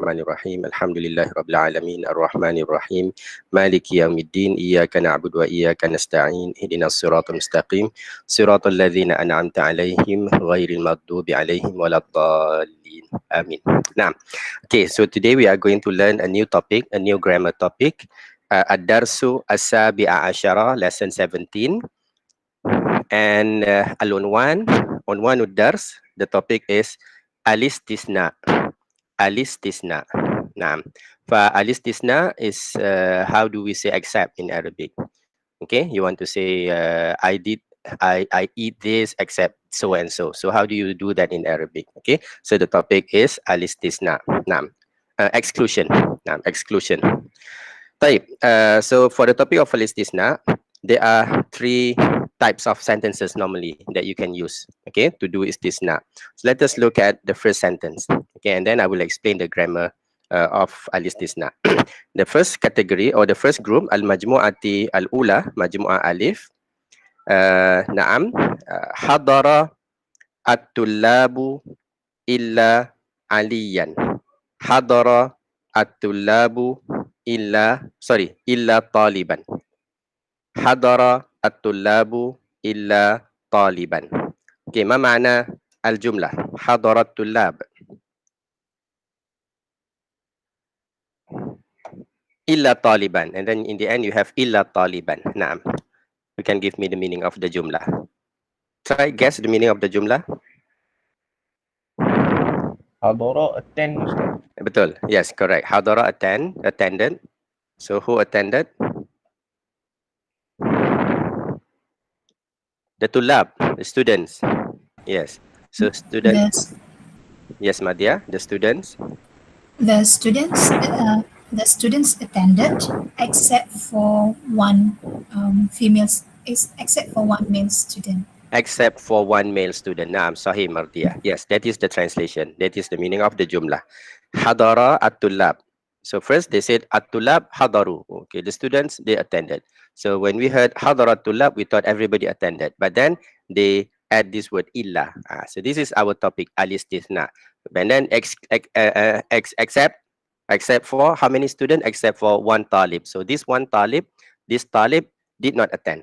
Bismillahirrahmanirrahim. Alhamdulillahirabbil alamin arrahmanir rahim maliki yaumiddin iyyaka na'budu wa iyyaka nasta'in ihdinas siratal mustaqim siratal ladzina an'amta 'alaihim ghairil maghdubi 'alaihim waladdallin. Amin. Now, okay, so today we are going to learn a new topic, a new grammar topic, ad-darsu as-sabi'a asyara, lesson 17. And al-unwan ad-dars, the topic is al-istisna. Al-istisna. Naam. Al-istisna is how do we say except in Arabic? Okay, you want to say I eat this except so and so. So how do you do that in Arabic? Okay, so the topic is al-istisna. Naam. Exclusion. Naam, exclusion. Taib. So for the topic of al-istisna, there are three types of sentences normally that you can use, okay, to do istisna. So let us look at the first sentence, okay, and then I will explain the grammar of al-istisna. The first category or the first group, al-majmu'ati al-ula, majmu'ah alif. Naam, hadara at-tullabu illa aliyan. Hadara at-tullabu illa taliban. Hadara at-tullabu illa taliban. Okay, ma ma'na al-jumlah? Hadara at-tullab illa taliban, and then in the end you have illa taliban. Naam. You can give me the meaning of the jumlah. Try guess the meaning of the jumlah. Hadara attend, Ustaz. Betul. Yes, correct. Hadara attended. So who attended? The tulab, the students. Yes. So students. Yes, Madhya, the students. The students attended except for one except for one male student. Except for one male student. Naam, sahih Mardia. Yes, that is the translation. That is the meaning of the jumlah. Hadara at-tulab. So first they said at-tulab hadaru. Okay, the students, they attended. So when we heard hadara at-tulab, we thought everybody attended. But then they add this word illa. So this is our topic, al-istithna. And then except for how many students? Except for one talib. So this talib did not attend.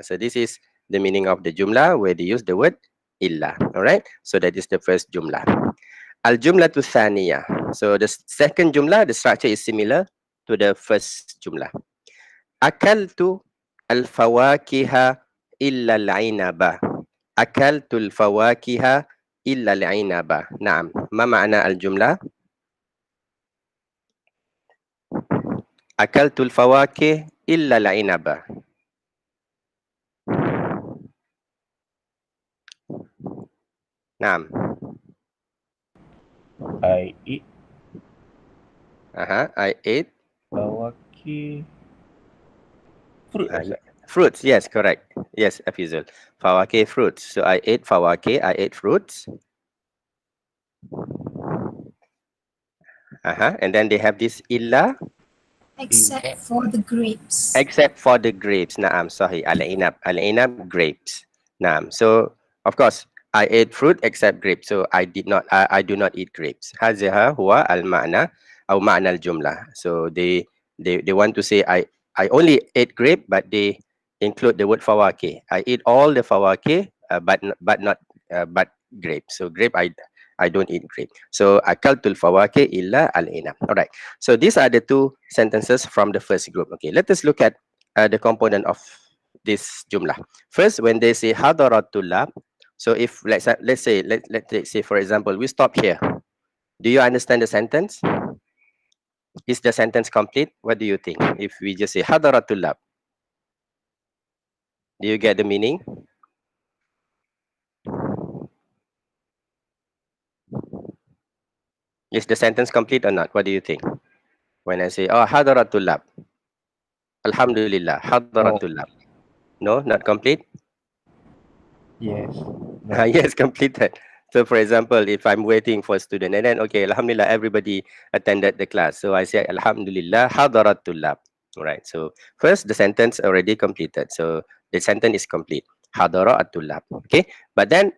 So this is the meaning of the jumlah where they use the word illa. All right, so that is the first jumlah. Al-jumlatu thaniya. So the second jumlah, the structure is similar to the first jumlah. Akaltu al-fawakiha illa al-ainaba. Akaltu al-fawakiha illa al-ainaba. Naam. Ma ma'na al-jumlah? Akaltu al-fawakih illa al-ainaba. Naam. I eat. I ate. Fawaki. Fruit. Fruits, yes, correct. Yes, Afizul. Fawake, fruits. So I ate fawake, I ate fruits. And then they have this illa. Except for the grapes. Except for the grapes. Naam, sorry. Al-inab. Al-inab, grapes. Naam. So, of course, I ate fruit except grapes. So I do not eat grapes. Haziha huwa al-ma'na or ma'na al-jumlah. So they want to say I only ate grape, but they include the word fawake. I eat all the fawake, but grapes. So grape I don't eat grape. So akaltul fawake illa al-inab. All right. So these are the two sentences from the first group. Okay. Let us look at the component of this jumlah. First, when they say hadaratul lab. So if let's say for example we stop here. Do you understand the sentence? Is the sentence complete? What do you think? If we just say hadaratul lab, do you get the meaning? Is the sentence complete or not? What do you think? When I say hadaratul lab, alhamdulillah, hadaratul lab. No, not complete. Yes. Yes, completed. So for example, if I'm waiting for a student and then, okay, alhamdulillah, everybody attended the class. So I say, alhamdulillah, hadaratul lab. All right. So first, the sentence already completed. So the sentence is complete. Hadaratul lab. Okay. But then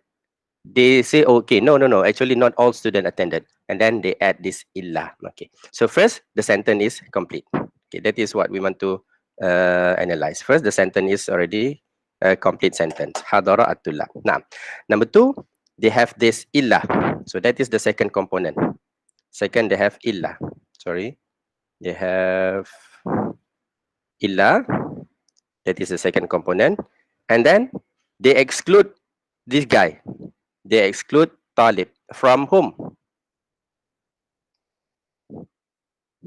they say, okay, no, actually not all students attended, and then they add this illa. Okay, so first the sentence is complete. Okay, that is what we want to analyze. First, the sentence is already a complete sentence. Hadara at-tullab. Now, number two, they have this illa. So that is the second component. Second, they have illa. Sorry, they have illa. That is the second component. And then they exclude this guy. They exclude talib. From whom?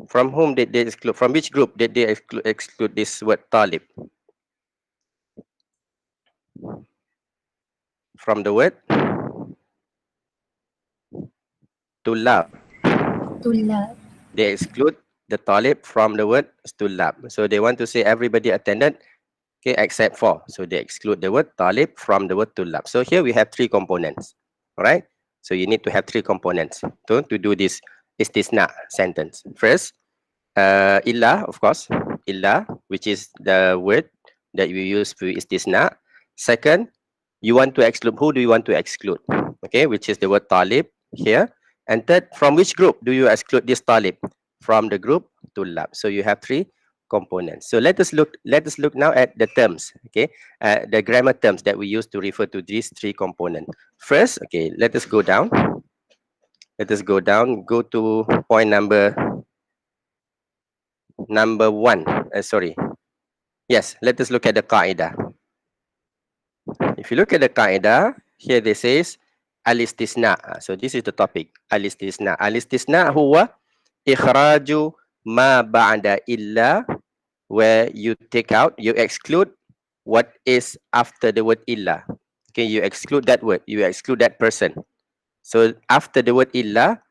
From whom did they exclude? From which group did they exclude this word talib? From the word tulab. Tulab. They exclude the talib from the word tulab. So they want to say everybody attended, okay, except for. So they exclude the word talib from the word tulab. So here we have three components. All right. So you need to have three components to do this istisna sentence. First, illa, of course, illa, which is the word that we use for istisna. Second, you want to exclude. Who do you want to exclude? Okay, which is the word talib here. And third, from which group do you exclude this talib? From the group tulab. So you have three components. So let us look now at the terms. Okay, the grammar terms that we use to refer to these three components. First, okay, let us go down. Let us go down. Go to point number one. Sorry. Yes, let us look at the qaida. If you look at the qaida, here they says al-istisna. So this is the topic. Al-istisna. Al-istisna huwa ikhraju ma ba'da illa, where you take out, you exclude what is after the word illa. Okay, you exclude that word, you exclude that person. So after the word illa,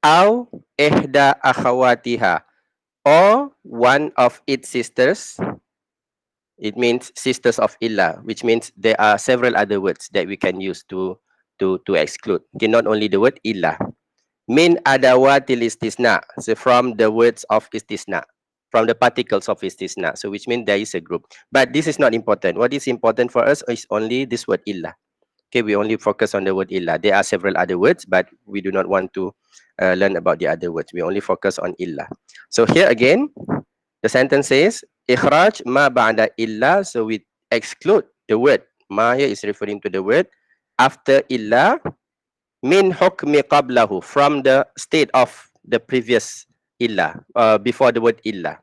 aw ihda akhawatiha, or one of its sisters. It means sisters of illa, which means there are several other words that we can use to exclude. Okay, not only the word illa. Min adawatil istisna, so from the words of istisna, from the particles of istisna. So which means there is a group. But this is not important. What is important for us is only this word illa. Okay, we only focus on the word illa. There are several other words, but we do not want to learn about the other words. We only focus on illa. So here again, the sentence says, ikhraj ma ba'da illa. So we exclude the word. Ma here is referring to the word after illa, min hukmi qablahu, from the state of the previous illa, before the word illa.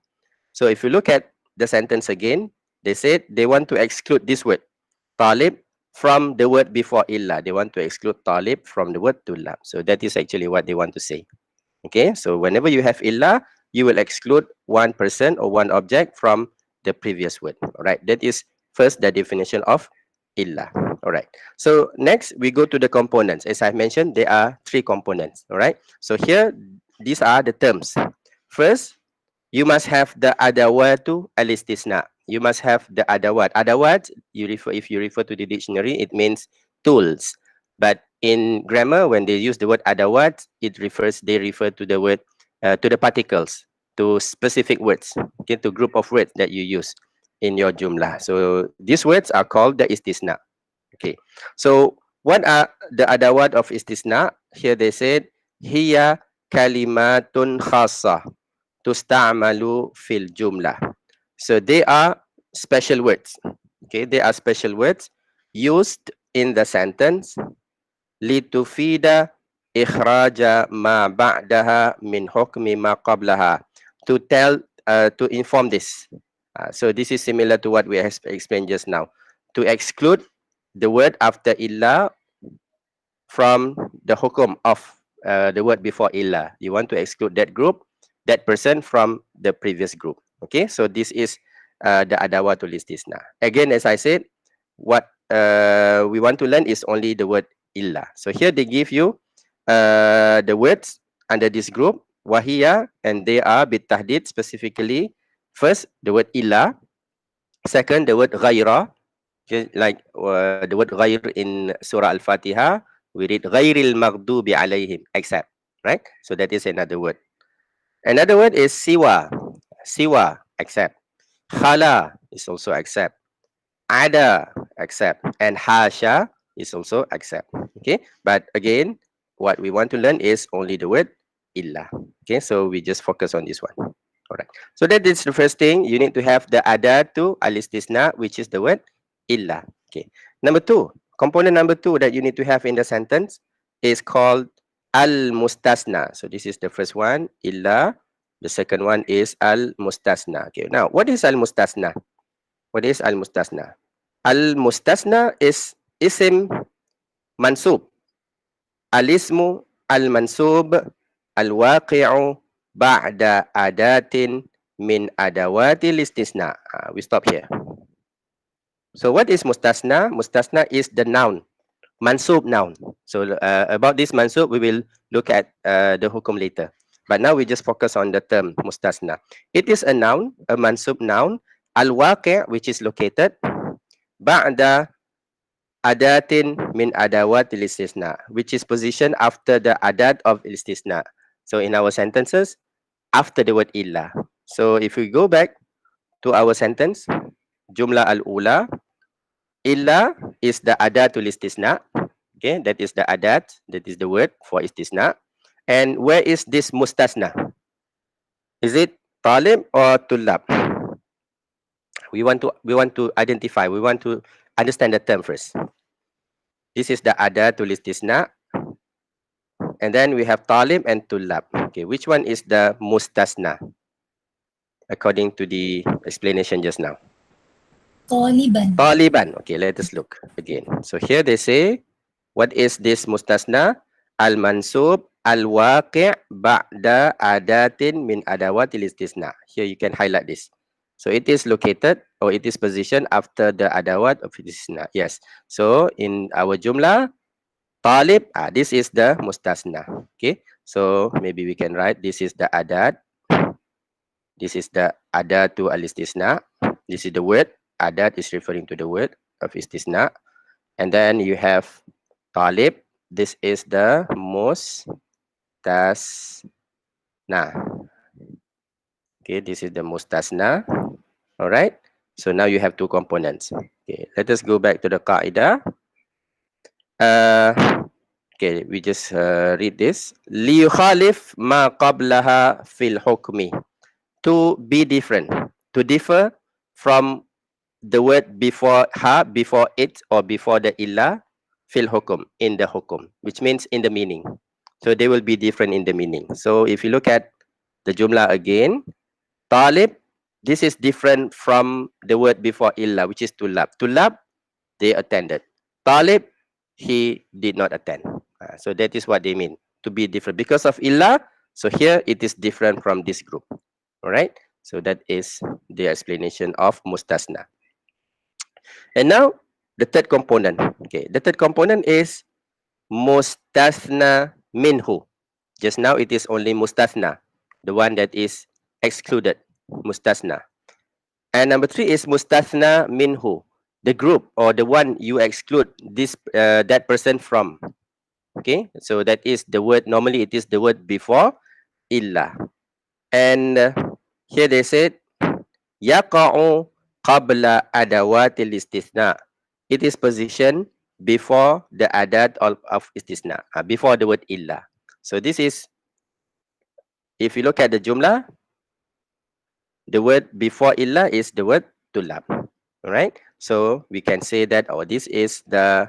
So if you look at the sentence again, they said they want to exclude this word talib from the word before illa. They want to exclude talib from the word tulab. So that is actually what they want to say. Okay, so whenever you have illa, you will exclude one person or one object from the previous word. All right, that is first the definition of illa. All right, so next we go to the components. As I mentioned, there are three components. All right, so here these are the terms. First, you must have the adawatu al-istisna. You must have the adawat. Adawat, if you refer to the dictionary, it means tools. But in grammar, when they use the word adawat, they refer to the word, to the particles, to specific words, okay, to group of words that you use in your jumlah. So these words are called the istisna. Okay. So what are the adawat of istisna? Here they said, hiya kalimatun khassa tusta'malu fil jumlah. So they are special words. Okay, they are special words used in the sentence litufida ikhraja ma ba'daha min hukmi ma qablaha, to tell, to inform this. So this is similar to what we have explained just now, to exclude the word after illa from the hukum of the word before illa. You want to exclude that group, that person from the previous group. Okay, so this is the adawatul istisna. Again, as I said, what we want to learn is only the word illa. So here they give you the words under this group, wahiya, and they are bitahdid specifically. First, the word illa. Second, the word ghaira. Okay, like the word ghair in Surah Al-Fatiha, we read ghairil maghdubi alayhim, except, right? So that is another word. Another word is siwa. Siwa, except. Khala is also except. Ada, except. And hasha is also except. Okay, but again, what we want to learn is only the word illa. Okay, so we just focus on this one. All right, so that is the first thing. You need to have the adatu al-istisna, which is the word illa. Okay, number two, component number two that you need to have in the sentence is called al-mustasna. So this is the first one, illa. The second one is al-mustasna. Okay, now what is al-mustasna? What is al-mustasna? Al-mustasna is isim mansub. Al-ismu al-mansub al-waqi'u ba'da adatin min adawatil istisna. We stop here. So what is mustasna? Mustasna is the noun, mansub noun. So about this mansub, we will look at the hukum later. But now we just focus on the term mustasna. It is a noun, a mansub noun, al-waqi', which is located ba'da adatin min adawatil istisna, which is positioned after the adat of istisna. So in our sentences, after the word illa. So if we go back to our sentence, jumlah al-ula, illa is the adatul istisna. Okay, that is the adat, that is the word for istisna. And where is this mustasna? Is it talib or tulab? We want to identify, we want to understand the term first. This is the adatul istisna. And then we have talib and tulab. Okay, which one is the mustasna according to the explanation just now? Taliban. Taliban. Okay, let us look again. So here they say, what is this mustasna? Al-mansub al-waqi' ba'da adatin min adawatil istisna. Here you can highlight this. So it is located or it is positioned after the adawat of istisna. Yes. So in our jumlah, talib, this is the mustasna. Okay. So maybe we can write this is the adat. This is the adatu al-istisna. This is the word. Adat is referring to the word of istisna. And then you have talib. This is the mustasna. Okay, this is the mustasna. All right. So now you have two components. Okay, let us go back to the qaida. Okay, we just read this. Liyukhalif ma qablaha fil hukmi. To be different, to differ from the word before ha, before it, or before the illa, fil hukum, in the hukum, which means in the meaning. So they will be different in the meaning. So if you look at the jumla again, talib, this is different from the word before illa, which is tulab. Tulab, they attended. Talib, he did not attend. So that is what they mean, to be different. Because of illa, so here it is different from this group. All right. So that is the explanation of mustasna. And now the third component. Okay, the third component is mustasna minhu. Just now it is only mustasna, the one that is excluded, mustasna. And number three is mustasna minhu, the group or the one you exclude this that person from. Okay, so that is the word. Normally it is the word before illa. And here they said yaqa'u qabla adawatil istithna. It is positioned before the adat of istisna, before the word illa. So this is, if you look at the jumlah, the word before illa is the word tulab. All right. So we can say that, oh, this is the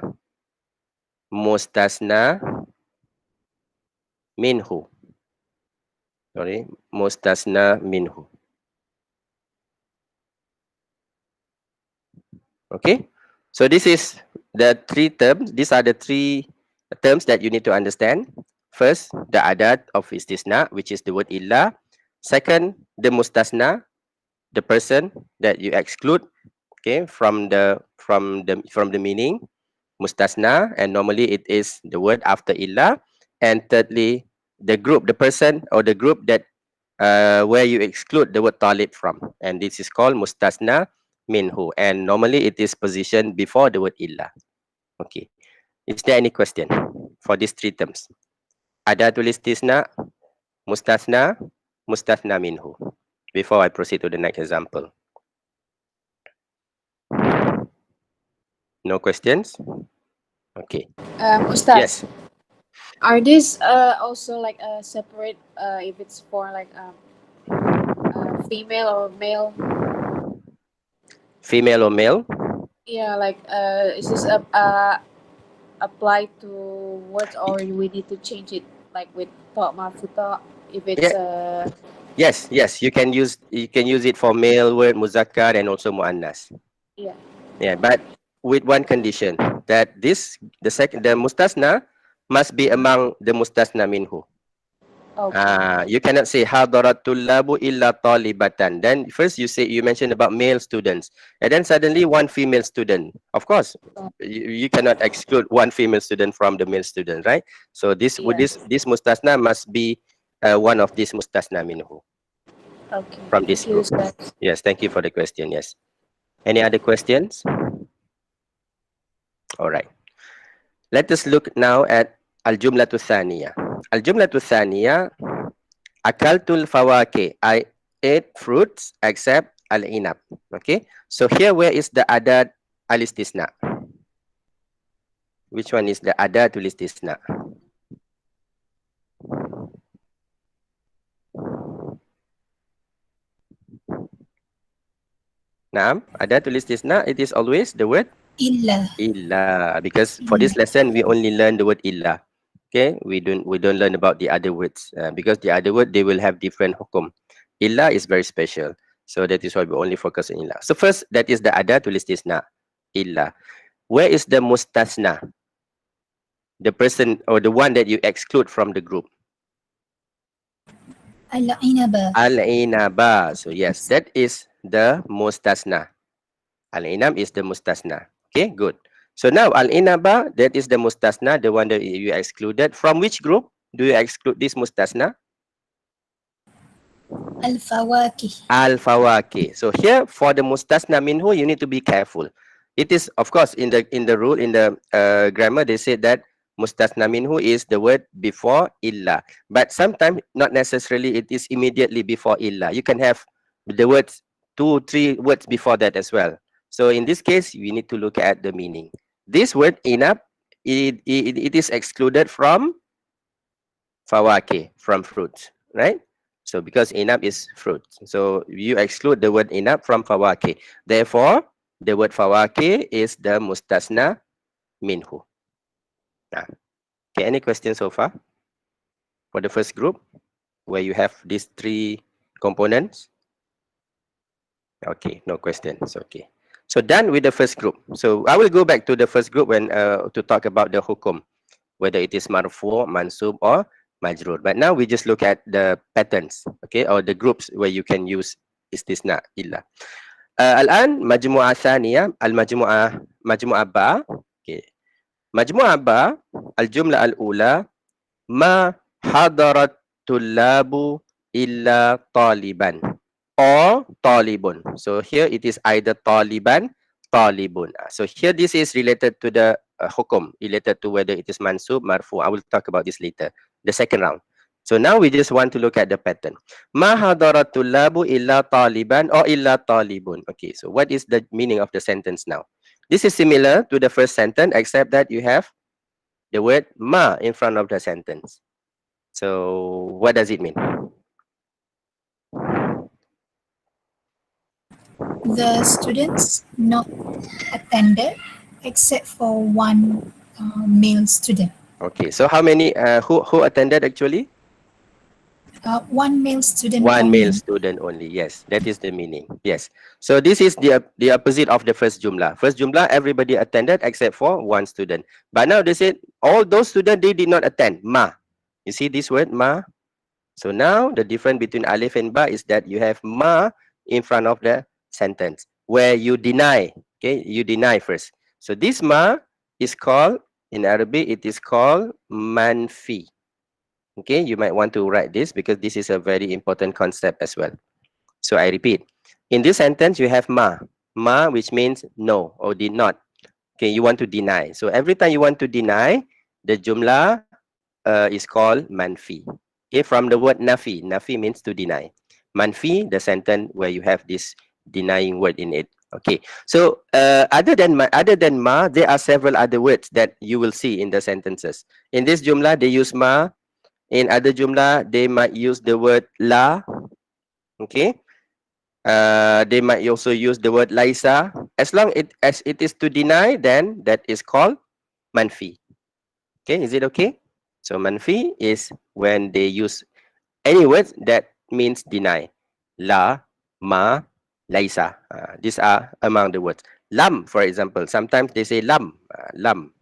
mustasna minhu. Sorry, mustasna minhu. Okay, so this is the three terms. These are the three terms that you need to understand. First, the adat of istisna, which is the word illa. Second, the mustasna, the person that you exclude, okay, from the meaning, mustasna, and normally it is the word after illa. And thirdly, the group, the person or the group that where you exclude the word talib from, and this is called mustasna minhu, and normally it is positioned before the word illa. Okay, is there any question for these three terms? Adatul istisna, mustasna, mustasna minhu, before I proceed to the next example. No questions? Okay. Ustaz, Yes. are these also like separate if it's for like female or male? Female or male? Yeah, like is this apply to words or we need to change it like with ta marfuta if it's Yeah. Yes. You can use it for male word muzakkar and also muannas. yeah. Yeah, but with one condition that the mustasna must be among the mustasna minhu. Okay. You cannot say hadaratul labu illa talibatan. Then first you mentioned about male students, and then suddenly one female student. Of course, you cannot exclude one female student from the male student, right? So this Yes. mustasna must be one of these mustasna minhu Okay. from this Thank you, group. Ustaz. Yes, thank you for the question. Yes. Any other questions? All right. Let us look now at al-jumlatu thaniya. Al-jumlatu thaniya, akaltul fawake. I ate fruits except al-inab. Okay. So here, where is the adat al-istisna? Which one is the adat al-istisna? Naam, adat al-istisna, it is always the word Illa. illa, because for this lesson we only learn the word illa. Okay, we don't learn about the other words because the other word they will have different hukum. Illa is very special, so that is why we only focus on illa. So first, that is the adatul istisna, illa. Where is the mustasna? The person or the one that you exclude from the group. Al-inaba. Al-inaba. So yes, that is the mustasna. Al-inab is the mustasna. Okay, good. So now al-inaba, that is the mustasna, the one that you excluded. From which group do you exclude this mustasna? Al-fawakih. Al-fawaki. So here for the mustasna minhu, you need to be careful. It is, of course, in the rule, in the grammar, they say that mustasna minhu is the word before illa. But sometimes not necessarily it is immediately before illa. You can have the words 2-3 words before that as well. So in this case, we need to look at the meaning. This word inab, it is excluded from fawaki, from fruits, right? So because inab is fruit, so you exclude the word inab from fawaki. Therefore, the word fawaki is the mustasna minhu. Okay, any questions so far for the first group where you have these three components? Okay, no questions. Okay, so done with the first group. So I will go back to the first group when to talk about the hukum, whether it is marfu, mansub, or majrur. But now we just look at the patterns, okay, or the groups where you can use istisna illa. Al-an majmu'ah thaniya, majmu'ah ba. Okay. Majmu'ah ba, al-jumla al-ula, ma hadarat tullabu illa taliban or talibun. So here it is either taliban, talibun. So here this is related to the hukum, related to whether it is mansub, marfu. I will talk about this later, the second round. So now we just want to look at the pattern. Ma hadarat tullabu illa taliban or illa talibun. Okay, so what is the meaning of the sentence now? This is similar to the first sentence except that you have the word ma in front of the sentence. So what does it mean? The students not attended except for one male student. Okay, so how many who attended actually? One male student One male only. student only. Yes, that is the meaning. Yes. So this is the opposite of the first jumlah. First jumlah, everybody attended except for one student. But now they said all those students they did not attend. Ma. You see this word ma? So now the difference between alif and ba is that you have ma in front of the sentence where you deny. Okay, you deny first. So this ma is called in Arabic, it is called manfi. Okay, you might want to write this because this is a very important concept as well. So I repeat, in this sentence you have ma which means no or did not. Okay, you want to deny. So every time you want to deny, the jumlah is called manfi. Okay, from the word nafi means to deny. Manfi, the sentence where you have this denying word in it. Okay, so other than ma, there are several other words that you will see in the sentences. In this jumlah, they use ma. In other jumlah, they might use the word la. Okay, they might also use the word laisa. As long as it is to deny, then that is called manfi. Okay, is it okay? So manfi is when they use any words that means deny. La, ma, laisa. These are among the words. Lam, for example. Sometimes they say lam. Lam.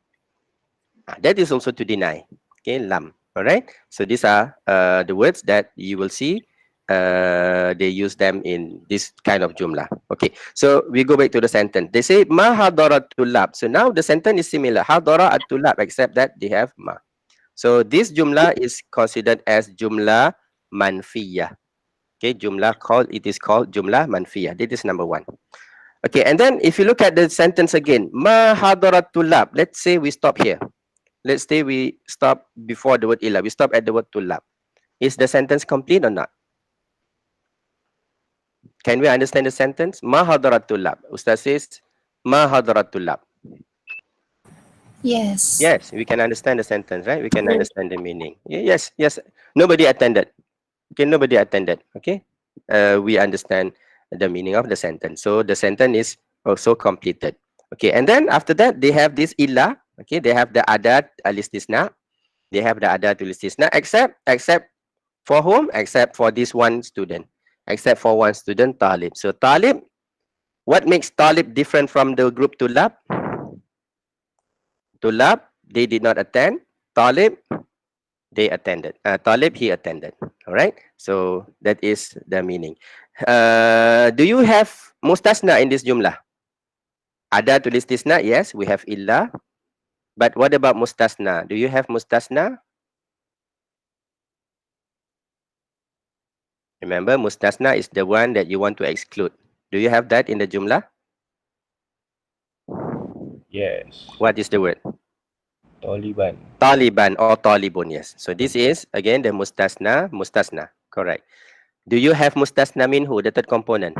That is also to deny. Okay, lam. All right. So these are the words that you will see. They use them in this kind of jumlah. Okay. So we go back to the sentence. They say ma hadarat tulab. So now the sentence is similar. Hadara at tulab, except that they have ma. So this jumlah is considered as jumlah manfiyah. Okay, it is called jumlah manfiyah. This is number one. Okay, and then if you look at the sentence again, ma hadarat tulab. Let's say we stop here. Let's say we stop before the word ila. We stop at the word tulab. Is the sentence complete or not? Can we understand the sentence? Ma hadarat tulab. Ustaz says, ma hadarat tulab. Yes. Yes, we can understand the sentence, right? We can understand the meaning. Yes, yes. Nobody attended. Okay, nobody attended. Okay, we understand the meaning of the sentence. So the sentence is also completed. Okay, and then after that, they have this illa. Okay, they have the adat al-istisna. They have the adat al-istisna, except for whom? Except for this one student. Except for one student, talib. So talib, what makes talib different from the group tulab? Tulab, they did not attend. Talib, they attended. Talib, he attended. All right. So that is the meaning. Do you have mustasna in this jumlah? Ada tulis istisna? Yes, we have illa. But what about mustasna? Do you have mustasna? Remember, mustasna is the one that you want to exclude. Do you have that in the jumlah? Yes. What is the word? Taliban. Taliban or talibun, yes. So this is, again, the mustasna. Correct. Do you have mustasna minhu, the third component?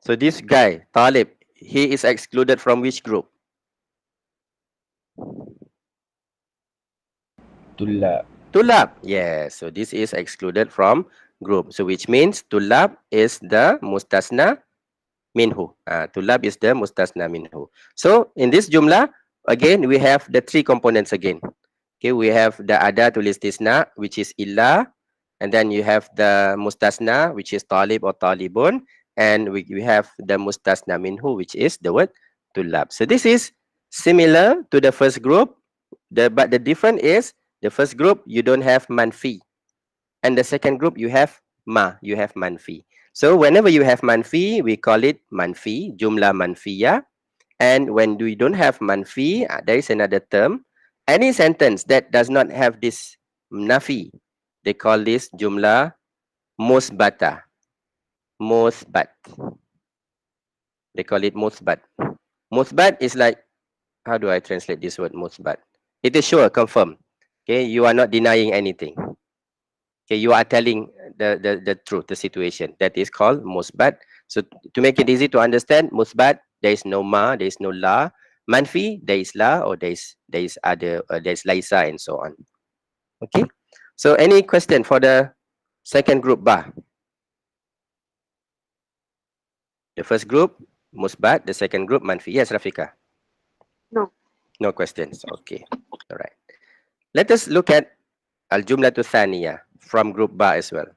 So this guy, Talib, he is excluded from which group? Tulab. Tulab. Yes. So this is excluded from group. So which means Tulab is the mustasna minhu. Tulab is the mustasna minhu. So in this jumlah, again, we have the three components again. Okay, we have the adatul istisna, which is illa, and then you have the mustasna, which is talib or talibun, and we have the mustasna minhu, which is the word tulab. So this is similar to the first group, but the difference is the first group you don't have manfi, and the second group you have you have manfi. So whenever you have manfi, we call it manfi, jumlah manfiyah, and when we don't have manfi, there is another term. Any sentence that does not have this nafi, they call this jumlah musbata. Musbat. They call it musbat. Musbat is like, how do I translate this word musbat? It is sure, confirm. Okay, you are not denying anything. Okay, you are telling the truth, the situation. That is called musbat. So to make it easy to understand, musbat, there is no ma, there is no la. Manfi, there is la, or there is other, there is laisa, and so on. Okay. So any question for the second group ba? The first group musbat, the second group manfi. Yes, Rafika. No. No questions. Okay. All right. Let us look at al-jumlatu thaniya from group ba as well.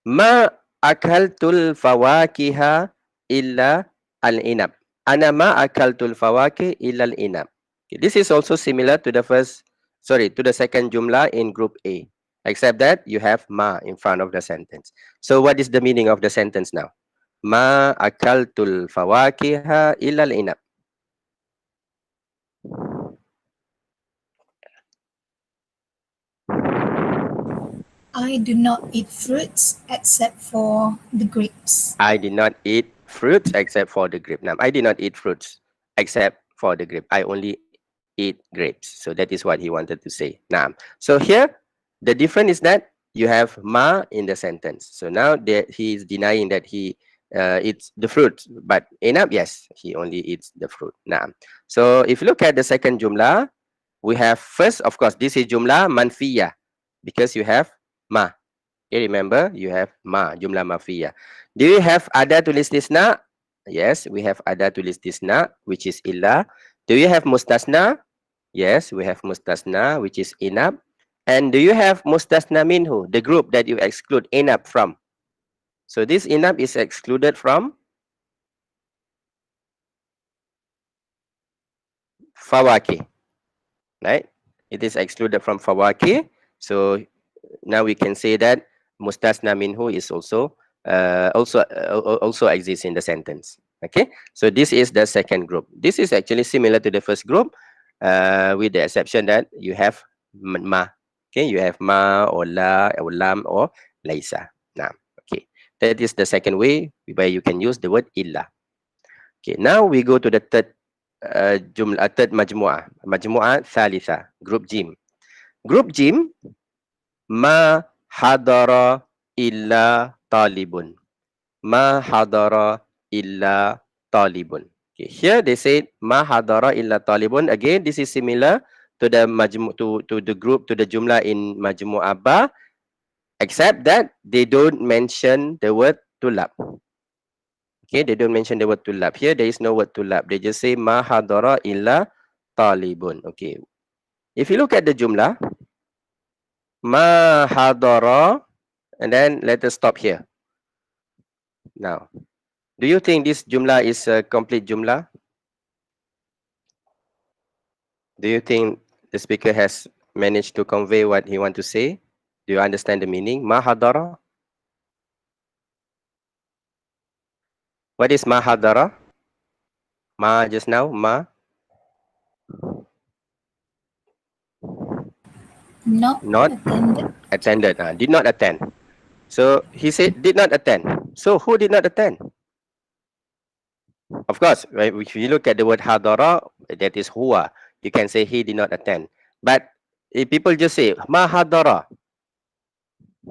Ma akaltul fawakiha illa al-inab. Ana ma akaltul fawakih illa al-inab. Okay, this is also similar to the to the second jumlah in group A, except that you have ma in front of the sentence. So what is the meaning of the sentence now? Ma akaltul fawakiha illa al-inab. I do not eat fruits except for the grapes. I did not eat fruits except for the grape. Now, I did not eat fruits except for the grape. I only eat grapes. So that is what he wanted to say. Now, so here, the difference is that you have ma in the sentence. So now that he is denying that he eats the fruit, but inab, yes, he only eats the fruit. Nah. So if you look at the second jumlah, we have first, of course, this is jumlah manfiyah because you have ma. Okay, remember you have ma, jumlah manfiyah. Do you have adatul istisna? Yes, we have adatul istisna, which is illa. Do you have mustasna? Yes, we have mustasna, which is inab. And do you have mustasna minhu, the group that you exclude inab from? So this inab is excluded from fawaki, right? It is excluded from fawaki. So now we can say that mustasna minhu is also exists in the sentence. Okay, so this is the second group. This is actually similar to the first group, with the exception that you have ma. Okay, you have ma or la or lam or laisa. Now, okay, that is the second way where you can use the word illa. Okay, now we go to the third third majmu'ah thalitha, group jim. Group jim, ma hadara illa talibun. Ma hadara illa talibun. Okay, here they say ma hadara illa talibun. Again, this is similar to the to the group, to the jumlah in majmu'ah ba, except that they don't mention the word tulab. Okay, they don't mention the word tulab. Here there is no word tulab. They just say ma hadara illa talibun. Okay. If you look at the jumlah, ma hadara, and then let us stop here. Now, do you think this jumlah is a complete jumlah? Do you think the speaker has managed to convey what he want to say? Do you understand the meaning? Ma hadara? What is ma hadara? Ma just now, ma? Not attended. Attended. Did not attend. So he said did not attend. So who did not attend? Of course, right? If you look at the word hadara, that is huwa. You can say he did not attend. But if people just say ma hadara,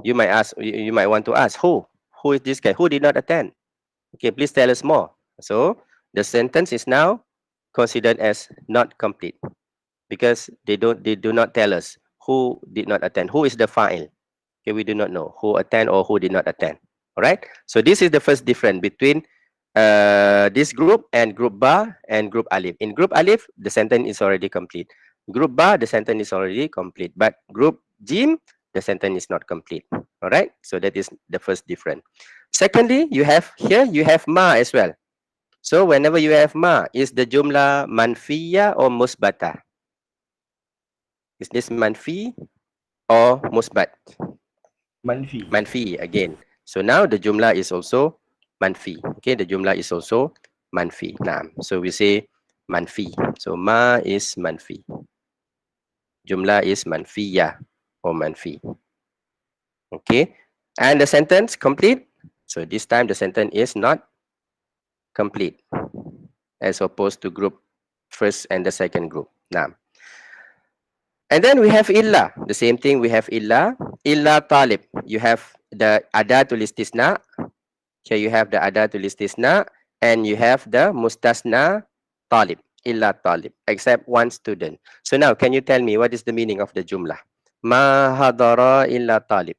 you might ask, you might want to ask who is this guy? Who did not attend? Okay, please tell us more. So the sentence is now considered as not complete because they do not tell us who did not attend. Who is the fa'il? Okay, we do not know who attend or who did not attend. All right. So this is the first difference between this group and group ba and group alif. In group alif, the sentence is already complete. Group ba, the sentence is already complete. But group jim, the sentence is not complete. All right. So that is the first difference. Secondly, you have here, you have ma as well. So whenever you have ma, is the jumlah manfiya or musbata? Is this manfi or musbat? Manfi. Manfi again. So now the jumlah is also manfi. Okay, the jumlah is also manfi. Nah, so we say manfi. So ma is manfi. Jumlah is manfiya or manfi. Okay, and the sentence complete. So this time the sentence is not complete as opposed to group first and the second group. Now, and then we have illa. The same thing, we have illa talib. You have the adatul istisna. Here you have the adatul istisna and you have the mustasna talib, illa talib, except one student. So now, can you tell me what is the meaning of the jumlah? Ma hadara illa talib.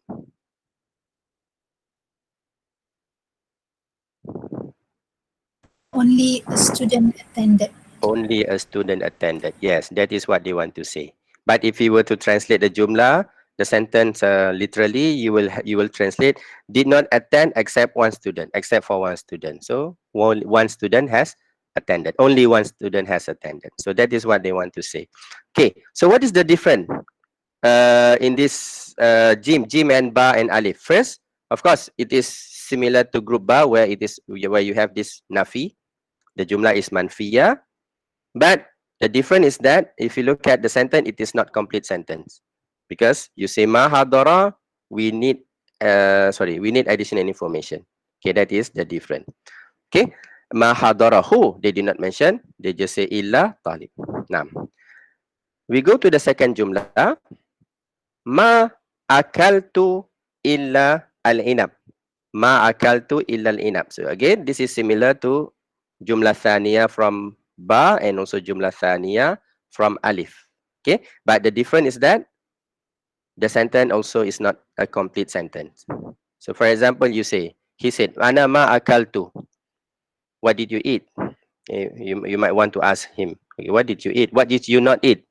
Only a student attended. Only a student attended. Yes, that is what they want to say. But if you were to translate the jumlah, the sentence literally, you will translate did not attend except one student, except for one student. So one student has attended. Only one student has attended. So that is what they want to say. Okay. So what is the difference in this jim and ba and alif? First, of course, it is similar to group ba where where you have this nafi. The jumlah is manfiya. But the difference is that if you look at the sentence, it is not complete sentence. Because you say ma hadara, we need we need additional information. Okay, that is the difference. Okay, ma hadara who, they did not mention, they just say illa talib. Now, we go to the second jumlah. Ma akaltu illa al-inab. Ma akaltu illa al-inab. So again, this is similar to jumlah thaniya from ba and also jumlah thaniya from alif. Okay, but the difference is that the sentence also is not a complete sentence. So for example, you say, he said, ana ma akaltu. What did you eat? You might want to ask him, okay, what did you eat? What did you not eat?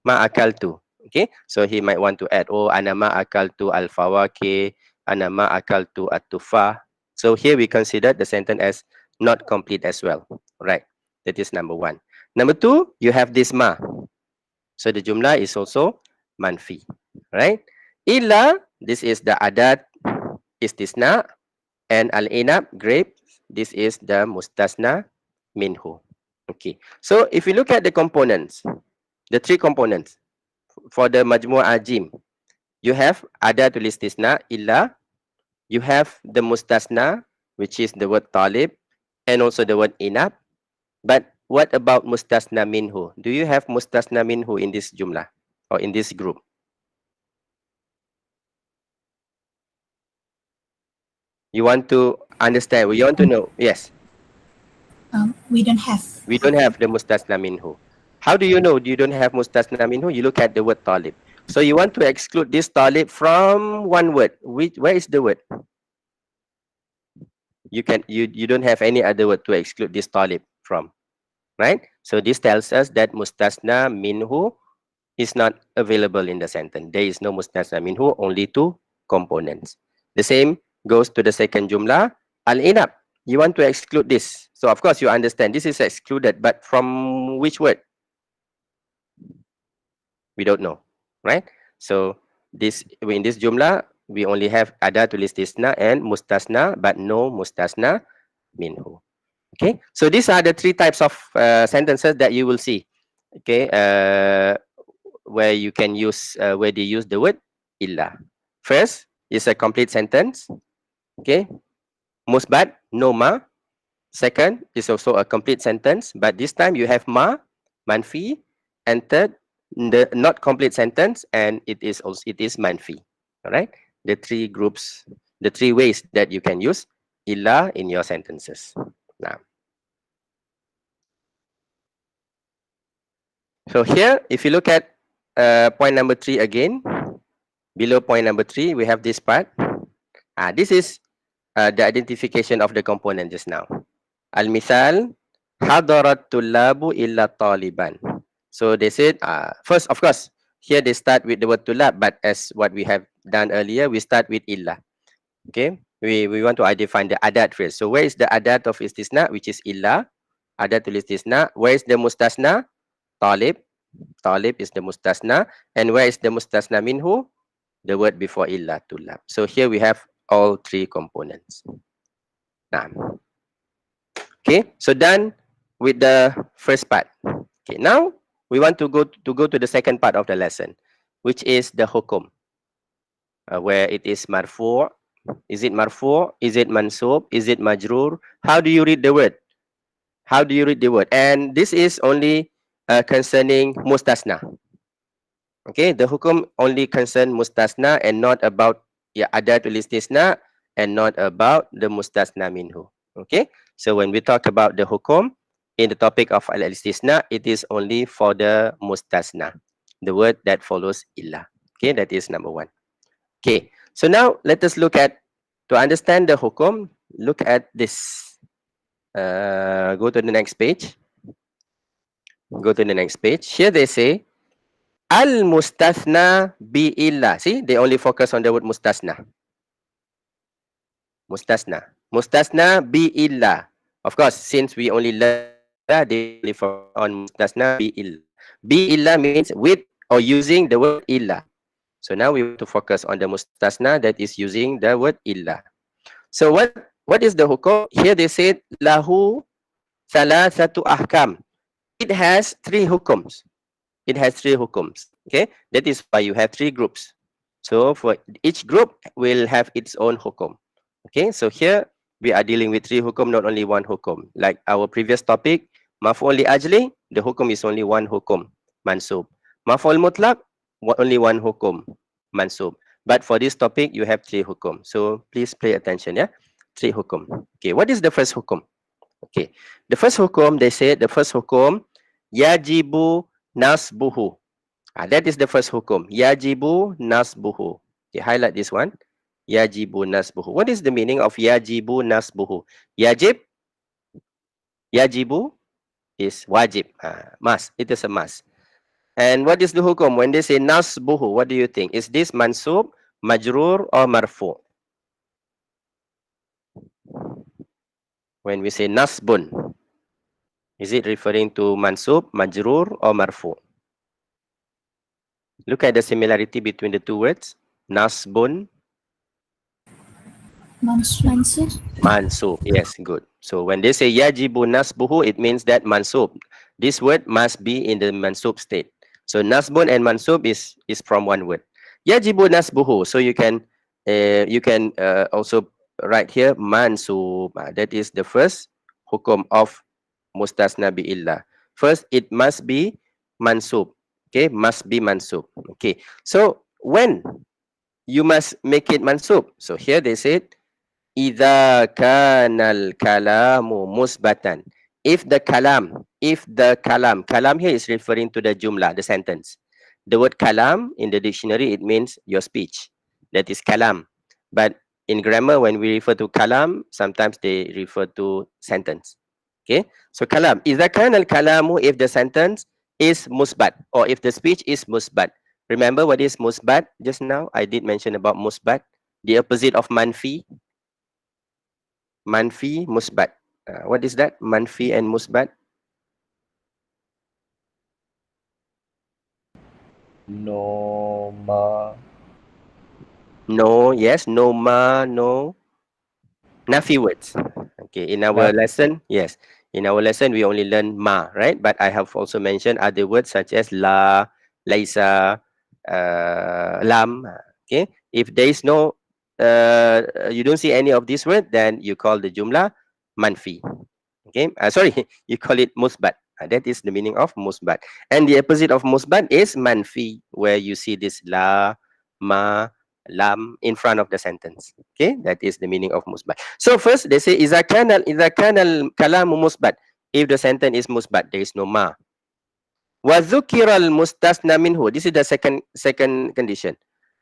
Ma akaltu. Okay, so he might want to add, oh, ana ma akaltu al-fawakih, ana ma akaltu at-tufah. So here we consider the sentence as not complete as well. Right, that is number one. Number two, you have this ma. So the jumlah is also manfi. Right? Illa, this is the adat istisna, and al-inab, grape, this is the mustasna minhu. Okay, so if you look at the components, the three components for the majmu' ajim, you have adatul istisna, illa, you have the mustasna, which is the word talib, and also the word inab. But what about mustasna minhu? Do you have mustasna minhu in this jumlah or in this group? You want to understand? You want to know? Yes. We don't have. We don't have the mustasna minhu. How do you know you don't have mustasna minhu? You look at the word talib. So you want to exclude this talib from one word. Where is the word? You don't have any other word to exclude this talib from, right? So this tells us that mustasna minhu is not available in the sentence. There is no mustasna minhu, only two components. The same goes to the second jumlah, al-inab. You want to exclude this. So of course you understand this is excluded, but from which word? We don't know, right? So this in this jumlah, we only have adatul istisna and mustasna, but no mustasna minhu. Okay, so these are the three types of sentences that you will see. Okay, where you can use where they use the word illa. First is a complete sentence. Okay, musbat, no ma. Second is also a complete sentence, but this time you have ma, manfi, and third, the not complete sentence, and it is manfi. All right, the three groups, the three ways that you can use illa in your sentences. Now, so here, if you look at point number 3 again, below point number 3, we have this part. This is the identification of the component just now. Al-misal, hadarat tullabu illa taliban. So they said, first, of course, here they start with the word tulab, but as what we have done earlier, we start with illa. Okay, we want to identify the adat first. So where is the adat of istisna, which is illa? Adatul istisna. Where is the mustasna? Talib. Talib is the mustasna. And where is the mustasna minhu? The word before illa, tulab. So here we have all three components. Now, okay, so done with the first part. Okay, now we want to go to the second part of the lesson, which is the hukum, where it is marfu'. Is it marfu'? Is it mansub? Is it majrur? How do you read the word? How do you read the word? And this is only concerning mustasna. Okay, the hukum only concern mustasna and not about adatul istisna and not about the mustasna minhu. Okay, so when we talk about the hukum in the topic of al-istisna, it is only for the mustasna, the word that follows illa. Okay, that is number one. Okay, so now let us look at, to understand the hukum, look at this. Go to the next page. Go to the next page. Here they say, al-mustathna bi illa. See, they only focus on the word mustasna. Mustasna. Mustasna bi illa. Of course, since we only learn, they only focus on mustasna bi illa. Bi illa means with or using the word illa. So now we want to focus on the mustasna that is using the word illa. So what is the hukum? Here they said, lahu thalathatu ahkam. It has three hukums. It has three hukums. Okay, that is why you have three groups. So for each group will have its own hukum. Okay, so here we are dealing with three hukum, not only one hukum. Like our previous topic, maf'ul li ajli, the hukum is only one hukum, mansub. Maf'ul mutlaq, only one hukum, mansub. But for this topic, you have 3 hukum. So please pay attention, yeah? 3 hukum. Okay, what is the first hukum? Okay, the first hukum, they say the first hukum, yajibu nasbuhu. That is the first hukum, yajibu nasbuhu. Okay, highlight this one, yajibu nasbuhu. What is the meaning of yajibu nasbuhu? Yajib, yajibu is wajib, must, it is a must. And what is the hukum? When they say nasbuhu, what do you think? Is this mansub, majrur, or marfu? When we say nasbun, is it referring to mansub, majrur, or marfu? Look at the similarity between the two words. Nasbun, Mansub. mansub. Yes, good. So when they say yajibu nasbuhu, it means that mansub. This word must be in the mansub state. So nasbun and mansub is from one word. Yajibu nasbuhu. So you can also write here mansub. That is the first hukum of mustasna bi illa. First, it must be mansub. Okay, must be mansub. Okay, so when you must make it mansub. So here they said, idza kanal kalamu musbatan. If the kalam, kalam here is referring to the jumlah, the sentence. The word kalam in the dictionary, it means your speech. That is kalam. But in grammar, when we refer to kalam, sometimes they refer to sentence. Okay, so kalam. Idza kanal kalamu, if the sentence is musbat, or if the speech is musbat. Remember what is musbat just now? I did mention about musbat, the opposite of manfi. Manfi, musbat. What is that? Manfi and musbat. No ma. No, yes, no ma, no. Nafi words. Okay, in our lesson, yes. In our lesson, we only learn ma, right? But I have also mentioned other words such as la, laisa, lam. Okay, if there is no, you don't see any of these words, then you call the jumlah manfi. Okay, sorry, you call it musbat. That is the meaning of musbat. And the opposite of musbat is manfi, where you see this la, ma, lam in front of the sentence. Okay, that is the meaning of musbat. So first they say iza kana kalamu musbat. If the sentence is musbat, there is no ma. Wa dhukira al mustasna minhu. This is the second condition.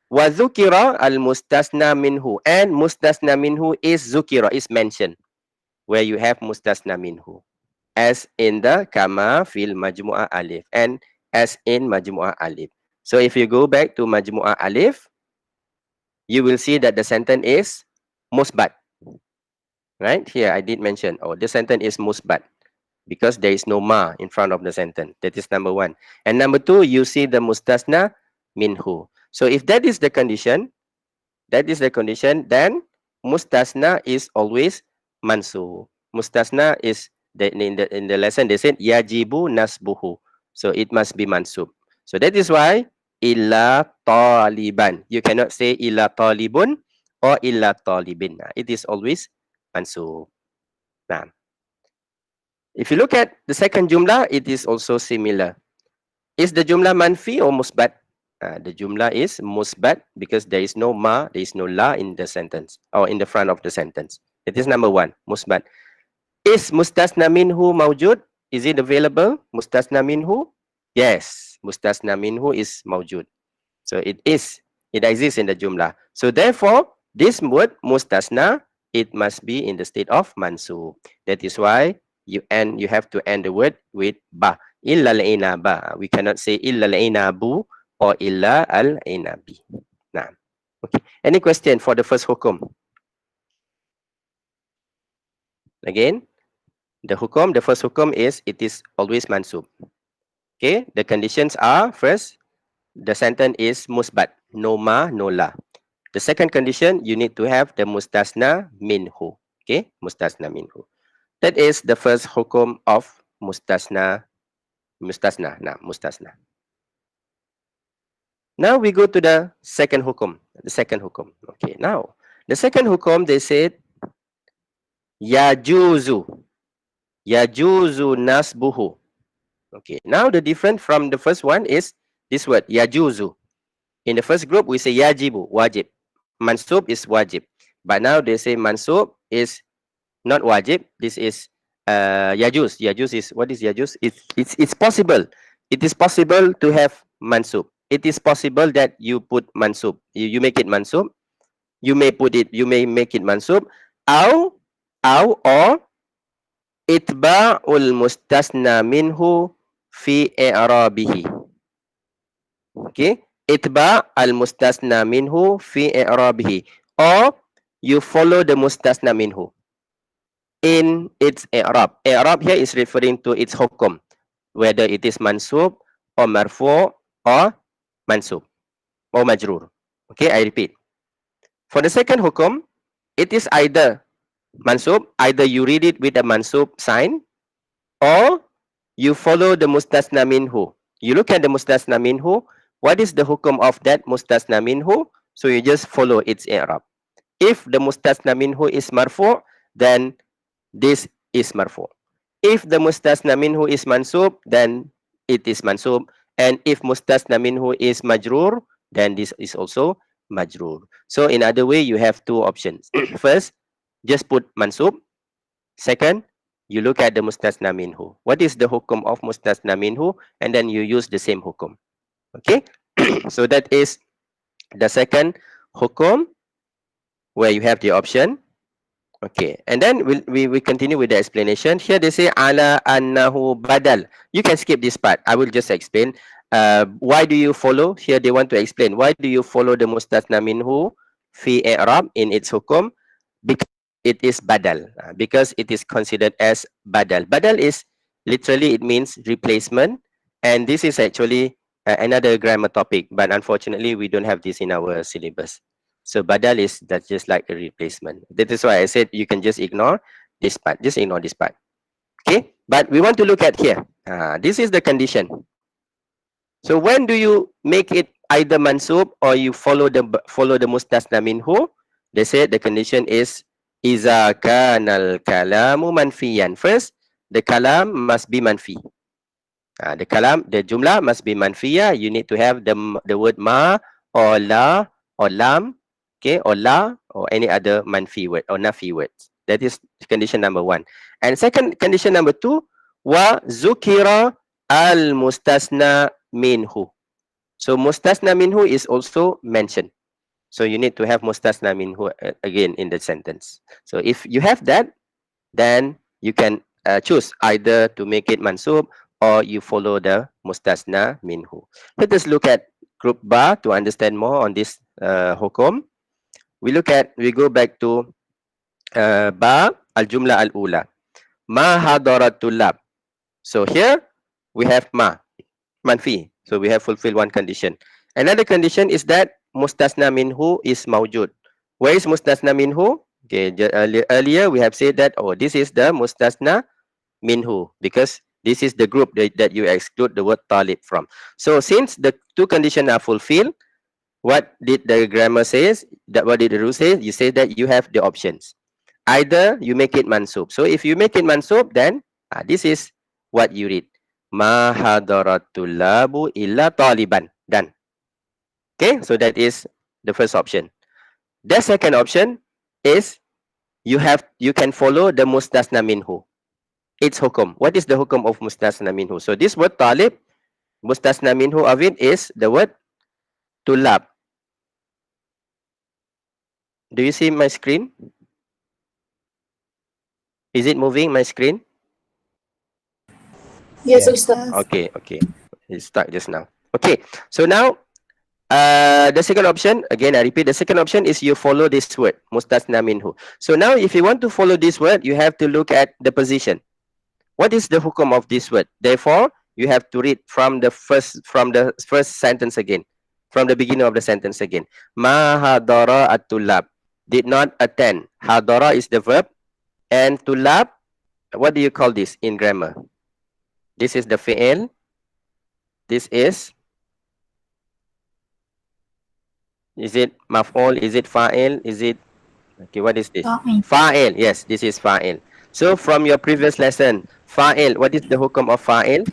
Wa dhukira al mustasna minhu, and mustasna minhu is zukira, is mentioned, where you have mustasna minhu, as in the kama fil majmu'ah alif, and as in majmu'ah alif. So if you go back to majmu'ah alif, you will see that the sentence is musbat. Right here, I did mention, oh, the sentence is musbat because there is no ma in front of the sentence. That is number one. And number two, you see the mustasna minhu. So if that is the condition, then mustasna is always mansu. Mustasna is in the lesson they said yajibu nasbuhu. So it must be mansub. So that is why illa taliban. You cannot say illa talibun or illa talibin. It is always mansub. Now, if you look at the second jumlah, it is also similar. Is the jumlah manfi or musbat? The jumlah is musbat because there is no ma, there is no la in the sentence or in the front of the sentence. That is number one, musbat. Is mustasna minhu mawjud? Is it available? Mustasna minhu? Yes, mustasna minhu is mawjud. So it exists in the jumlah. So therefore, this word mustasna, it must be in the state of mansub. That is why you have to end the word with ba. Illa al-inaba. We cannot say illa al-inabu or illa al-inabi. Nah. Okay. Any question for the first hukum? Again, the first hukum is it is always mansub. Okay, the conditions are, first, the sentence is musbat, no ma, no la. The second condition, you need to have the mustasna minhu. Okay, mustasna minhu. That is the first hukum of mustasna. Mustasna. Now we go to the second hukum. Okay, now the second hukum, they said yajuzu nasbuhu. Okay, now the difference from the first one is this word yajuzu. In the first group, we say yajibu, wajib. Mansub is wajib. But now they say mansub is not wajib. This is yajuz. Yajuz is, what is yajuz? It's possible. It is possible to have mansub. It is possible that you put mansub. You make it mansub. You may put it, you may make it mansub. Or itba'ul mustasna minhu fi i'rabihi. Okay, itba al mustasna minhu fi i'rabihi, or you follow the mustasna minhu in its i'rab. I'rab here is referring to its hukum, whether it is mansub or marfu or mansub or majrur. Okay, I repeat. For the second hukum, it is either mansub, either you read it with a mansub sign, or you follow the mustasna minhu. You look at the mustasna minhu. What is the hukum of that mustasna minhu? So you just follow its i'rab. If the mustasna minhu is marfu, then this is marfu. If the mustasna minhu is mansub, then it is mansub. And if mustasna minhu is majrur, then this is also majrur. So in other way, you have two options. First, just put mansub. Second, you look at the mustasna minhu. What is the hukum of mustasna minhu? And then you use the same hukum. Okay, so that is the second hukum where you have the option. Okay, and then we continue with the explanation. Here they say ala annahu badal. You can skip this part. I will just explain. Why do you follow? Here they want to explain. Why do you follow the mustasna minhu fi i'rab in its hukum? Because it is badal. Because it is considered as badal. Badal is literally, it means replacement. And this is actually another grammar topic, but unfortunately we don't have this in our syllabus. So badal is, that's just like a replacement. That is why I said you can just ignore this part. Just ignore this part. Okay, but we want to look at here. This is the condition. So when do you make it either mansub or you follow the mustasna minhu? They said the condition is iza kanal kalamu manfiyan. First, the kalam must be manfi. The kalam, the jumlah must be manfiya. You need to have the word ma or la or lam, okay, or la or any other manfi word or nafi words. That is condition number one. And second condition number two, wa zukira al mustasna minhu. So mustasna minhu is also mentioned. So you need to have mustasna minhu again in the sentence. So if you have that, then you can choose either to make it mansub or you follow the mustasna minhu. Let us look at group ba to understand more on this hukum. We go back to ba al-jumla al-ula. Ma hadaratul lab. So here we have ma, manfi. So we have fulfilled one condition. Another condition is that mustasna minhu is mawjud. Where is mustasna minhu? Okay, earlier we have said that, oh, this is the mustasna minhu, because this is the group that you exclude the word talib from. So since the two conditions are fulfilled, what did the grammar says? What did the rule say? You say that you have the options. Either you make it mansub. So if you make it mansub, then this is what you read. Ma hadaratul labu illa taliban. Done. Okay, so that is the first option. The second option is you can follow the mustasna minhu. Its hukum. What is the hukum of mustasna minhu? So this word talib, mustasna minhu of it is the word tulab. Do you see my screen? Is it moving, my screen? Yes, Yeah. Ustaz. Okay. It's stuck just now. Okay, so now the second option, again I repeat, the second option is you follow this word, mustasna minhu. So now if you want to follow this word, you have to look at the position. What is the hukum of this word? Therefore, you have to read from the first sentence again, from the beginning of the sentence again. Ma hadara at-tulab, did not attend. Hadara is the verb, and tulab, what do you call this in grammar? This is the fi'il. This is it maf'ul? Is it fa'il? Is it, okay, what is this? Fa'il. Yes, this is fa'il. So from your previous lesson, fa'il, what is the hukum of fa'il?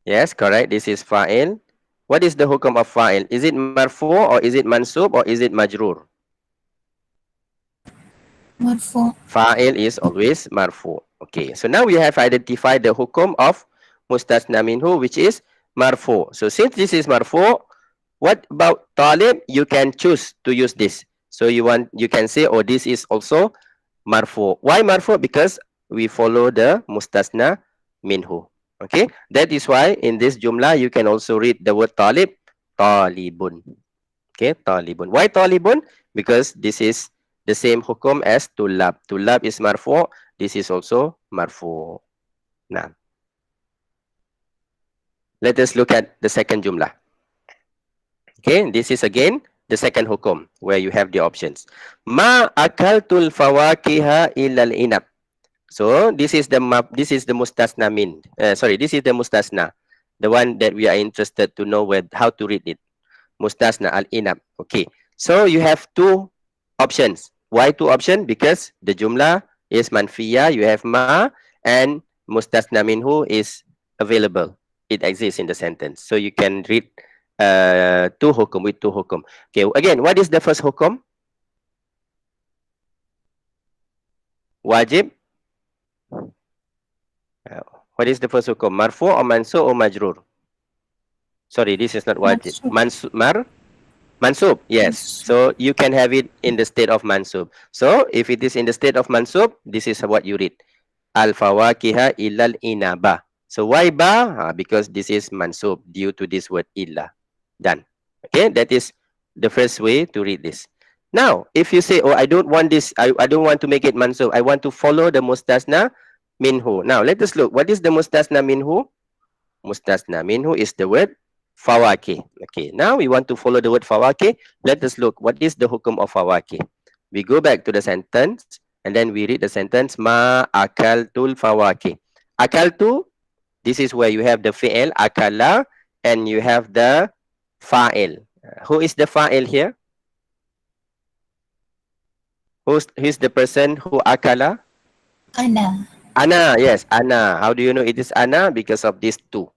Yes, correct. This is fa'il. What is the hukum of fa'il? Is it marfu or is it mansub or is it majrur? Marfu. Fa'il is always marfu. Okay, so now we have identified the hukum of mustasna minhu, which is marfu. So since this is marfu, what about talib? You can choose to use this. So you can say, oh, this is also marfu. Why marfu? Because we follow the mustasna minhu. Okay, that is why in this jumlah you can also read the word talib, talibun. Okay, talibun. Why talibun? Because this is the same hukum as tulab. Tulab is marfu. This is also marfu. Now, let us look at the second jumlah. Okay, this is again the second hukum where you have the options. Ma akaltul fawakiha ilal inab. So this is the mustasna min. This is the mustasna, the one that we are interested to know how to read it. Mustasna al-inab. Okay. So you have two options. Why two options? Because the jumlah is manfiya, you have ma, and mustasna minhu is available. It exists in the sentence. So you can read two hukum with two hukum. Okay. Again, what is the first hukum? Wajib. What is the first hukum? Marfu or mansub or majrur? Sorry, this is not wajib. Mansub, yes. So you can have it in the state of mansub. So if it is in the state of mansub, this is what you read. Al-fawakiha illal inaba. So why ba? Because this is mansub due to this word illa. Done. Okay, that is the first way to read this. Now, if you say, oh, I don't want this, I don't want to make it mansub. I want to follow the mustasna minhu. Now, let us look. What is the mustasna minhu? Mustasna minhu is the word fawaki. Okay, now we want to follow the word fawaki. Let us look. What is the hukum of fawaki? We go back to the sentence and then we read the sentence. Ma akaltul fawaki. Akaltu, this is where you have the fi'il, akala, and you have the fa'il. Who is the fa'il here? Who's the person who akala? Ana. Ana, yes, ana. How do you know it is ana? Because of these two.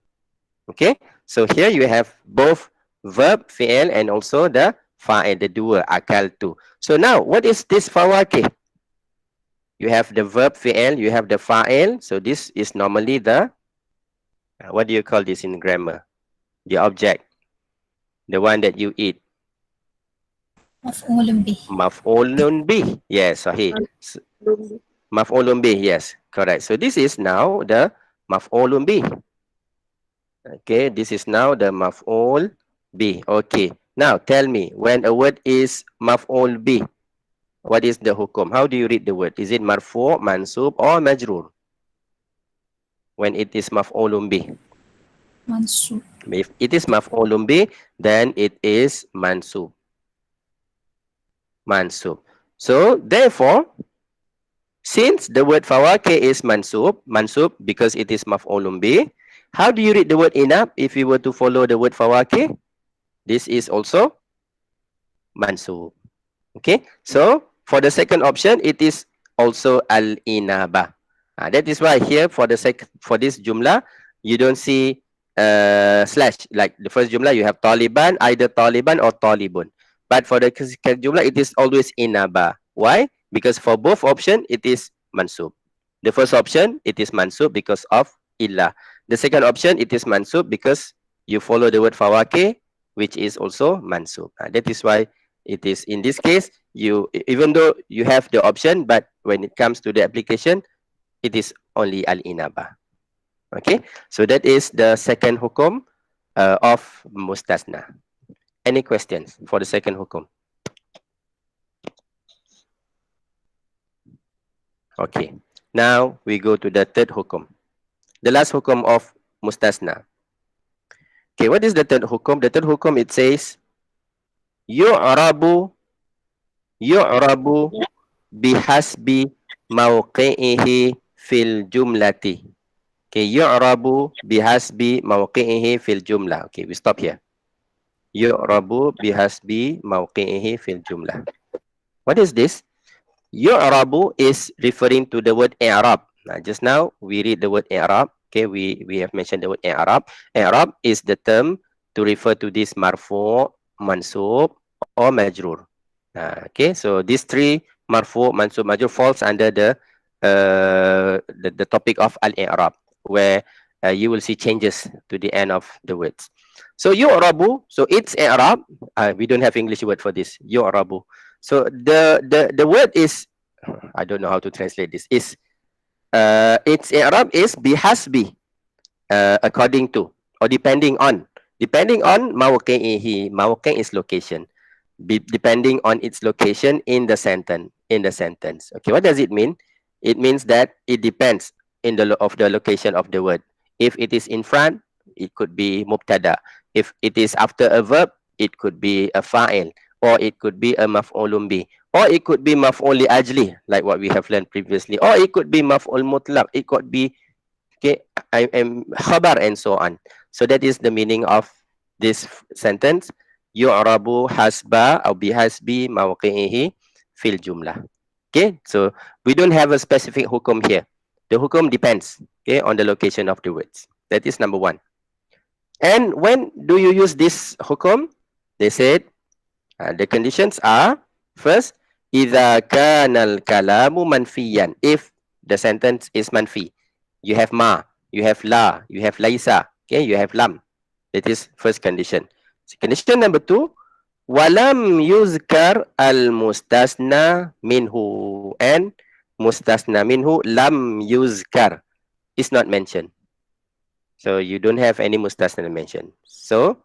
Okay, so here you have both verb, fi'il, and also the fa'il, the doer, akaltu. So now, what is this fawaki? You have the verb, fi'il, you have the fa'il. So this is normally the, what do you call this in grammar? The object, the one that you eat. Maf'ulun bih. Maf'ulun bih. Yes, sahih. Maf'ulun bih, yes, correct. So this is now the maf'ulun bih. Okay, this is now the maf'ul bih. Okay, now tell me, when a word is maf'ul bih, what is the hukum? How do you read the word? Is it marfu', mansub, or majrur? When it is maf'ulun bih. Mansub. If it is maf'ulun bih, then it is mansub. Mansub. So, therefore, since the word fawake is mansub because it is maf'ulun bih, how do you read the word inab if you were to follow the word fawake? This is also mansub. Okay, so for the second option, it is also al-inaba. That is why here for this jumlah, you don't see slash. Like the first jumlah, you have Taliban, either Taliban or Talibun. But for the second jumlah, it is always inaba. Why? Because for both option, it is mansub. The first option, it is mansub because of illa. The second option, it is mansub because you follow the word fawake, which is also mansub. That is why it is in this case, even though you have the option, but when it comes to the application, it is only al-inaba. Okay, so that is the second hukum of mustasna. Any questions for the second hukum? Okay, now we go to the third hukum. The last hukum of mustasna. Okay, what is the third hukum? The third hukum, it says, yu'rabu bihasbi mawqi'ihi fil jumlati. Okay, yu'rabu bihasbi mawqi'ihi fil jumlah. Okay, we stop here. Yu'rabu bihasbi mawqi'ihi fil jumlah. What is this? Yu'rabu is referring to the word i'rab. Just now, we read the word i'rab. Okay, we have mentioned the word i'rab. I'rab is the term to refer to this marfu, mansub, or majrur. Okay, so these three, marfu, mansub, majrur, falls under the topic of al-i'rab, where you will see changes to the end of the words. So yu'rabu, so it's i'rab. We don't have English word for this. Yu'rabu. So the word is, I don't know how to translate this. Is its i'rab is bihasbi, according to, or depending on. Depending on mawqi'ihi. Mawqi' is location. Depending on its location in the sentence. Okay, what does it mean? It means that it depends in of the location of the word. If it is in front, it could be mubtada. If it is after a verb, it could be a fa'il, or it could be a maf'ulun bi, or it could be maf'ul li ajli, like what we have learned previously, or it could be maf'ul mutlaq, it could be, okay, I am khabar, and so on. So that is the meaning of this sentence. Yu'rabu hasba or bihasbi mawqi'ihi fil jumlah. Okay, so we don't have a specific hukum here. The hukum depends, okay, on the location of the words. That is number one. And when do you use this hukum? They said the conditions are, first, idza kana al-kalamu manfiyan. If the sentence is manfi, you have ma, you have la, you have laisa, okay, you have lam. That is first condition. Condition number two, walam yuzkar al-mustasna minhu, and mustasna minhu lam yuzkar, is not mentioned. So you don't have any mustasna mentioned. So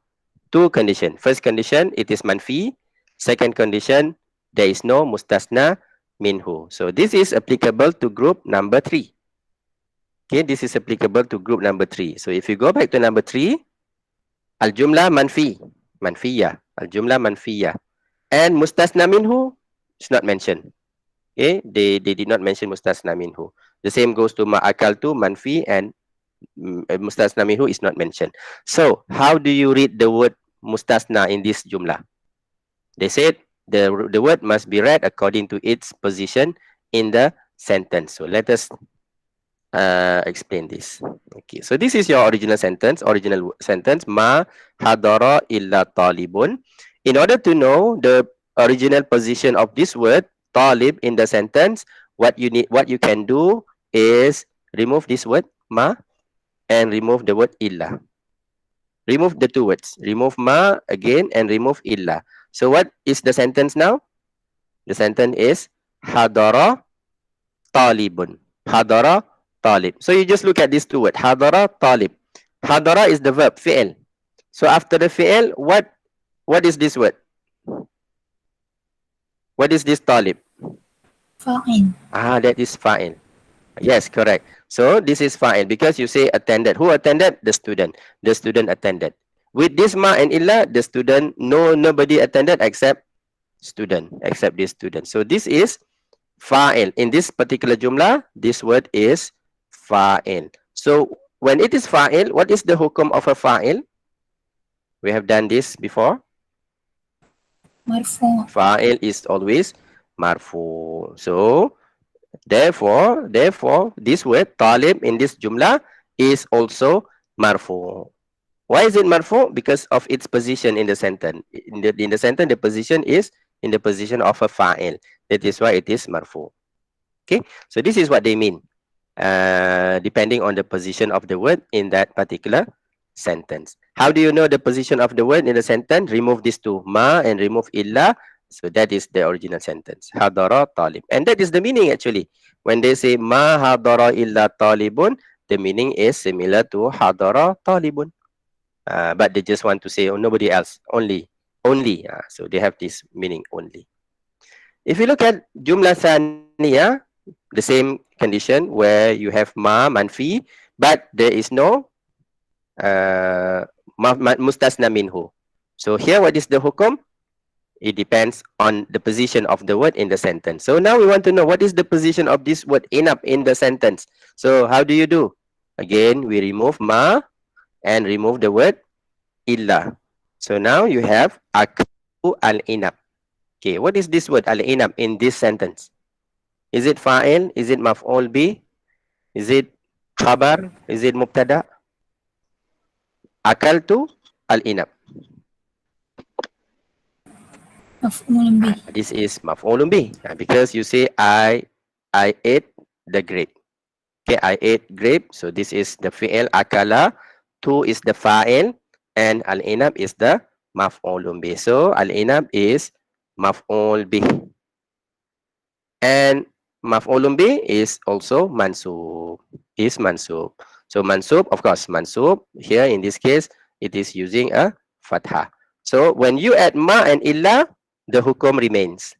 two condition. First condition, it is manfi. Second condition, there is no mustasna minhu. So this is applicable to group number 3. Okay, this is applicable to group number 3. So if you go back to number 3, al-jumlah manfi, manfiya, al-jumlah manfiya, and mustasna minhu is not mentioned. Okay, they did not mention mustasna minhu. The same goes to ma'akaltu, manfi, and mustasna minhu is not mentioned. So how do you read the word mustasna in this jumlah? They said the word must be read according to its position in the sentence. So let us explain this. Okay, so this is your original sentence. Ma hadara illa talibun. In order to know the original position of this word talib in the sentence, what you can do is remove this word ma and remove the word illa. Remove the two words. Remove ma again and remove illa. So what is the sentence now? The sentence is hadara talibun. Hadara talib. So you just look at these two words. Hadara talib. Hadara is the verb, fi'il. So after the fi'il, what is this word? What is this talib? Fa'il. That is fa'il. Yes, correct. So this is fa'il because you say attended. Who attended? The student. The student attended. With this ma and illa, the student, nobody attended except student, except this student. So this is fa'il. In this particular jumlah, this word is fa'il. So when it is fa'il, what is the hukum of a fa'il? We have done this before. Marfu. Fa'il is always marfu. So therefore, this word talib in this jumlah is also marfu. Why is it marfu? Because of its position in the sentence. In the sentence, the position is in the position of a fa'il. That is why it is marfu. Okay, so this is what they mean. Depending on the position of the word in that particular sentence. How do you know the position of the word in the sentence? Remove these two, ma and remove illa. So that is the original sentence. Hadara talib. And that is the meaning actually. When they say ma hadara illa talibun, the meaning is similar to hadara talibun. But they just want to say, oh, nobody else, only. So they have this meaning only. If you look at jumlah thaniya, the same condition where you have ma manfi, but there is no mustasna minhu. So here, what is the hukum? It depends on the position of the word in the sentence. So now we want to know what is the position of this word inab in the sentence. So how do you do? Again, we remove ma and remove the word illa. So now you have aklu al-inab. Okay, what is this word al-inab in this sentence? Is it fa'il? Is it maf'ul bi? Is it Khabar, is it mubtada? Akaltu al-inab. مفعول به. This is maf'ulun bih, because you say I ate the grape. Okay, I ate grape. So this is the fi'il akala. Tu is the fa'il, and al-inab is the maf'ulun bih. So al-inab is maf'ul bih. And maf'ulun bih is also mansub. Is mansub. So mansub, of course, mansub here in this case, it is using a fathah. So when you add ma and illa, the hukum remains.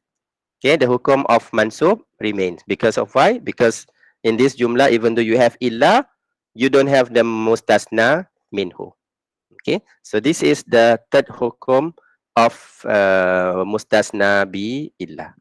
Okay, the hukum of mansub remains. Because of why? Because in this jumlah, even though you have illa, you don't have the mustasna minhu. Okay, so this is the third hukum of mustasna bi illa.